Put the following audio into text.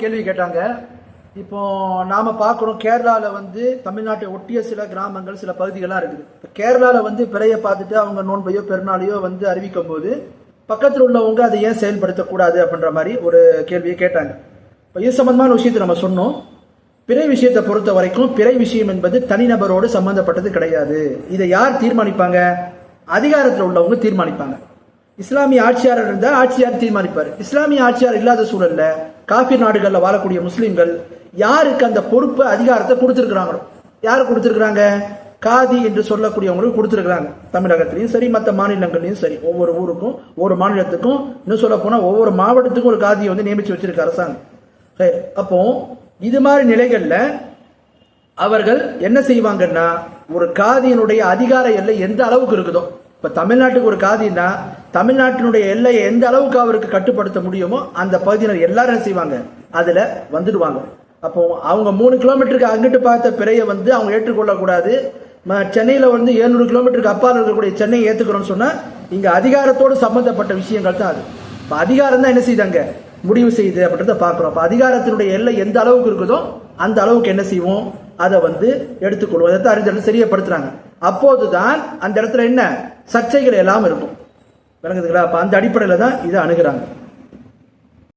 கேள்வி கேட்டாங்க. இப்போ நாம பார்க்குறோம், கேரளாவில் வந்து தமிழ்நாட்டை ஒட்டிய சில கிராமங்கள் சில பகுதிகள்லாம் இருக்குது. இப்போ கேரளாவில் வந்து பிறையை பார்த்துட்டு அவங்க நோன்பையோ பெருநாளையோ வந்து அறிவிக்கும் போது பக்கத்தில் உள்ளவங்க அதை ஏன் செயல்படுத்தக்கூடாது அப்படின்ற மாதிரி ஒரு கேள்வியை கேட்டாங்க. இப்போ இது சம்பந்தமான விஷயத்தை நம்ம சொன்னோம். பிறை விஷயத்தை பொறுத்த வரைக்கும் பிறை விஷயம் என்பது தனிநபரோடு சம்பந்தப்பட்டது கிடையாது. இதை யார் தீர்மானிப்பாங்க? அதிகாரத்தில் உள்ளவங்க தீர்மானிப்பாங்க. இஸ்லாமிய ஆட்சியாளர் இருந்தால் ஆட்சியாளர் தீர்மானிப்பார். இஸ்லாமிய ஆட்சியாளர் இல்லாத சூழல்ல காஃபிர் நாடுகளில் வாழக்கூடிய முஸ்லீம்கள் யாருக்கு அந்த பொறுப்பு அதிகாரத்தை கொடுத்துருக்குறாங்களோ, யார் கொடுத்துருக்குறாங்க? காதி என்று சொல்லக்கூடியவங்களுக்கு கொடுத்துருக்குறாங்க. தமிழகத்திலையும் சரி, மற்ற மாநிலங்கள்லையும் சரி, ஒவ்வொரு ஊருக்கும் ஒவ்வொரு மாநிலத்துக்கும், இன்னும் சொல்ல போனால் ஒவ்வொரு மாவட்டத்துக்கும் ஒரு காதியை வந்து நியமிச்சு வச்சிருக்க அரசாங்கம். அப்போ இது மாதிரி நிலைகள்ல அவர்கள் என்ன செய்வாங்கன்னா, ஒரு காதியினுடைய அதிகார எல்லை எந்த அளவுக்கு இருக்குதோ, இப்ப தமிழ்நாட்டுக்கு ஒரு காதின்னா தமிழ்நாட்டினுடைய எல்லையை எந்த அளவுக்கு அவருக்கு கட்டுப்படுத்த முடியுமோ அந்த பகுதியினர் எல்லாரும் என்ன செய்வாங்க, அதுல வந்துடுவாங்க. அப்போ அவங்க 3 கிலோமீட்டருக்கு அங்கிட்டு பார்த்த பிறையை வந்து அவங்க ஏற்றுக்கொள்ளக்கூடாது. சென்னையில வந்து 700 கிலோமீட்டருக்கு அப்பால் இருக்கக்கூடிய சென்னை ஏத்துக்கிறோம்னு சொன்னா இங்க அதிகாரத்தோடு சம்பந்தப்பட்ட விஷயங்கள் தான் அது. இப்ப அதிகாரம் தான் என்ன செய்தாங்க, முடிவு செய்யுது அப்படின்றத பாக்குறோம். அப்ப அதிகாரத்தினுடைய எல்லை எந்த அளவுக்கு இருக்குதோ அந்த அளவுக்கு என்ன செய்வோம், அதை வந்து எடுத்துக்கொள்வோம். அதை அறிஞர்கள் தெரியப்படுத்துறாங்க. அப்போதுதான் அந்த இடத்துல என்ன சர்ச்சைகள் எல்லாம் இருக்கும். விளங்குதுங்களா? அப்ப அந்த அடிப்படையில தான் இதை அணுகிறாங்க.